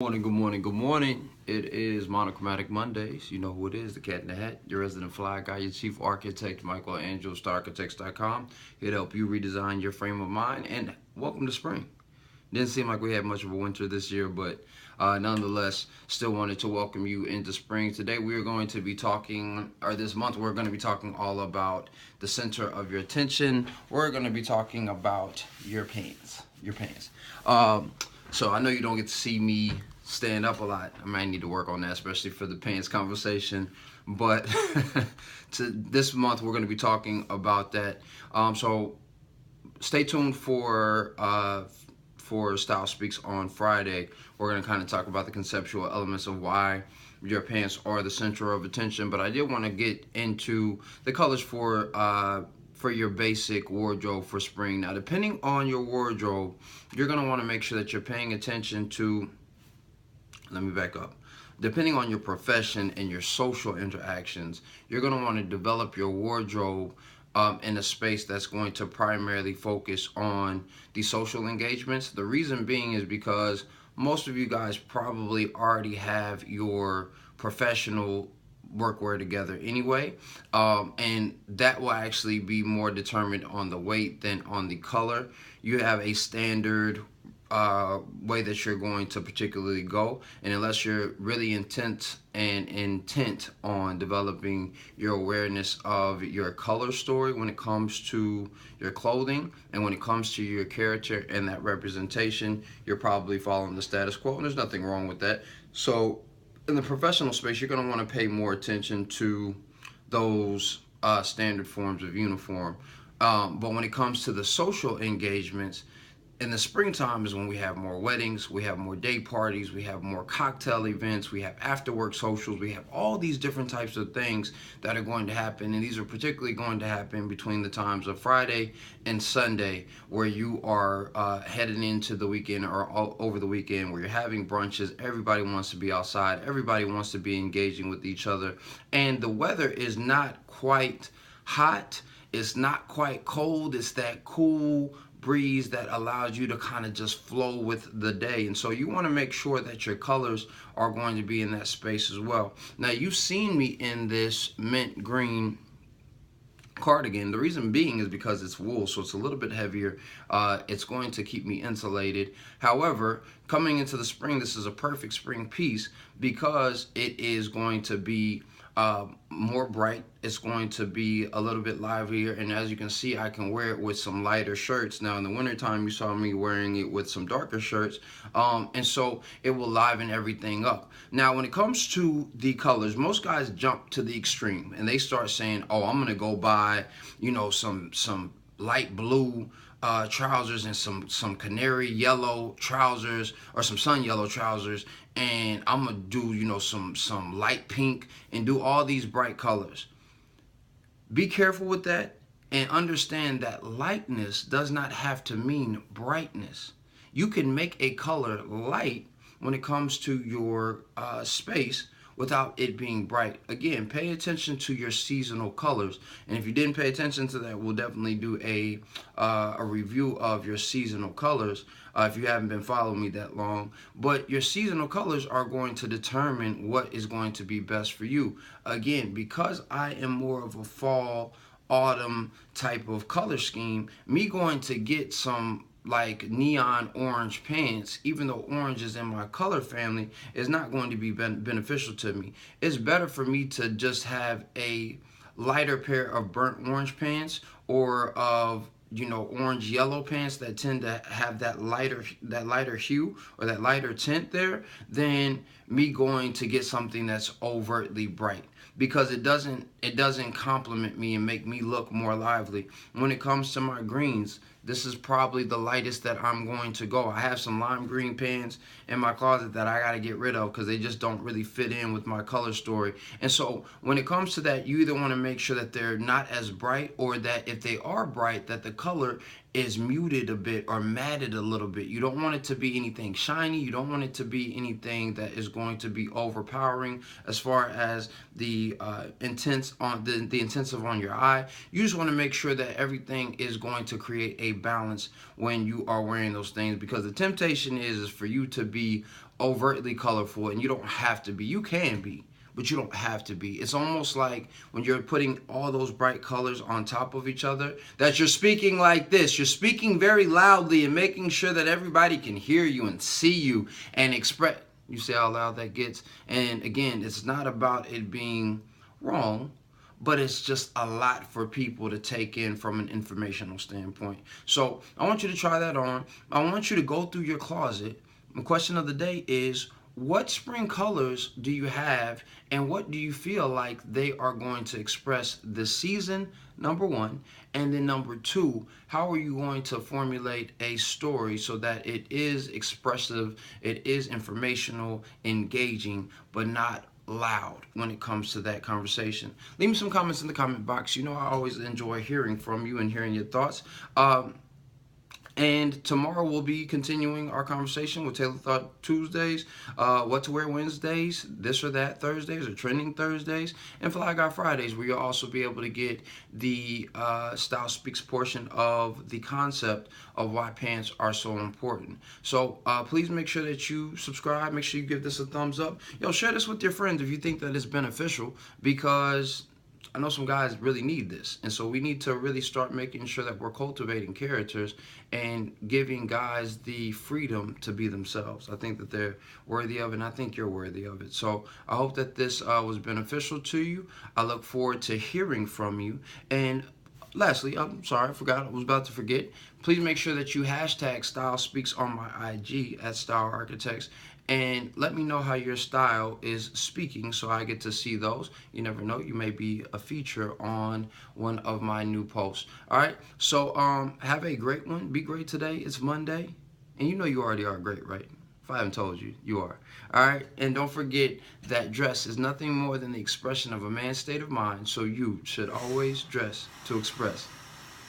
Morning, good morning, good morning. It is Monochromatic Mondays. You know who it is, the cat in the hat, your resident fly guy, your chief architect, Michaelangelo, StarArchitects.com. Here to help you redesign your frame of mind. And welcome to spring. Didn't seem like we had much of a winter this year, but nonetheless, still wanted to welcome you into spring. Today we are going to be talking, or this month we're going to be talking all about the center of your attention. We're going to be talking about your pants. So I know you don't get to see me stand up a lot. I might need to work on that, especially for the pants conversation. But to this month, we're going to be talking about that. So stay tuned for Style Speaks on Friday. We're going to kind of talk about the conceptual elements of why your pants are the center of attention. But I did want to get into the colors for your basic wardrobe for spring. Now, depending on your wardrobe, you're going to want to make sure that you're paying attention to, let me back up. Depending on your profession and your social interactions, you're going to want to develop your wardrobe in a space that's going to primarily focus on the social engagements. The reason being is because most of you guys probably already have your professional workwear together anyway, and that will actually be more determined on the weight than on the color. You have a standard way that you're going to particularly go, and unless you're really intent on developing your awareness of your color story when it comes to your clothing and when it comes to your character and that representation, you're probably following the status quo, and there's nothing wrong with that. So in the professional space, you're going to want to pay more attention to those standard forms of uniform. But when it comes to the social engagements, in the springtime is when we have more weddings, we have more day parties, we have more cocktail events, we have after work socials, we have all these different types of things that are going to happen, and these are particularly going to happen between the times of Friday and Sunday, where you are heading into the weekend or over the weekend, where you're having brunches. Everybody wants to be outside, everybody wants to be engaging with each other, and the weather is not quite hot, it's not quite cold, it's that cool breeze that allows you to kind of just flow with the day. And so you want to make sure that your colors are going to be in that space as well. Now, you've seen me in this mint green cardigan. The reason being is because it's wool, so it's a little bit heavier. It's going to keep me insulated. However, coming into the spring, this is a perfect spring piece because it is going to be more bright. It's going to be a little bit livelier, and as you can see, I can wear it with some lighter shirts. Now in the wintertime, you saw me wearing it with some darker shirts, and so it will liven everything up. Now when it comes to the colors, most guys jump to the extreme and they start saying, oh, I'm gonna go buy, you know, some light blue trousers and some canary yellow trousers or some sun yellow trousers, and I'm gonna do, you know, some light pink and do all these bright colors. Be careful with that and understand that lightness does not have to mean brightness. You can make a color light when it comes to your space without it being bright. Again, pay attention to your seasonal colors. And if you didn't pay attention to that, we'll definitely do a review of your seasonal colors if you haven't been following me that long. But your seasonal colors are going to determine what is going to be best for you. Again, because I am more of a fall, autumn type of color scheme, me going to get some like neon orange pants, even though orange is in my color family, is not going to be beneficial to me. It's better for me to just have a lighter pair of burnt orange pants or of, you know, orange yellow pants that tend to have that lighter hue or that lighter tint there, than me going to get something that's overtly bright, because it doesn't complement me and make me look more lively. When it comes to my greens, this is probably the lightest that I'm going to go. I have some lime green pants in my closet that I got to get rid of because they just don't really fit in with my color story. And so when it comes to that, you either want to make sure that they're not as bright, or that if they are bright, that the color is muted a bit or matted a little bit. You don't want it to be anything shiny. You don't want it to be anything that is going to be overpowering as far as the intense on the intensive on your eye. You just want to make sure that everything is going to create a balance when you are wearing those things, because the temptation is for you to be overtly colorful, and you don't have to be. You can be, but you don't have to be. It's almost like when you're putting all those bright colors on top of each other, that you're speaking like this. You're speaking very loudly and making sure that everybody can hear you and see you and express. You see how loud that gets? And again, it's not about it being wrong, but it's just a lot for people to take in from an informational standpoint. So I want you to try that on. I want you to go through your closet. The question of the day is, what spring colors do you have, and what do you feel like they are going to express this season, number one? And then number two, how are you going to formulate a story so that it is expressive, it is informational, engaging, but not loud when it comes to that conversation? Leave me some comments in the comment box. You know I always enjoy hearing from you and hearing your thoughts. And tomorrow we'll be continuing our conversation with Taylor Thought Tuesdays, What to Wear Wednesdays, This or That Thursdays, or Trending Thursdays, and Fly Guy Fridays, where you'll also be able to get the Style Speaks portion of the concept of why pants are so important. So please make sure that you subscribe. Make sure you give this a thumbs up. Yo, share this with your friends if you think that it's beneficial, because I know some guys really need this. And so we need to really start making sure that we're cultivating characters and giving guys the freedom to be themselves. I think that they're worthy of it, and I think you're worthy of it. So I hope that this was beneficial to you. I look forward to hearing from you. And lastly, I'm sorry, I forgot. I was about to forget. Please make sure that you hashtag Style Speaks on my IG at Style Architects, and let me know how your style is speaking so I get to see those. You never know, you may be a feature on one of my new posts. All right, so have a great one. Be great today. It's Monday, and you know you already are great, right? If I haven't told you, you are. All right, and don't forget that dress is nothing more than the expression of a man's state of mind, so you should always dress to express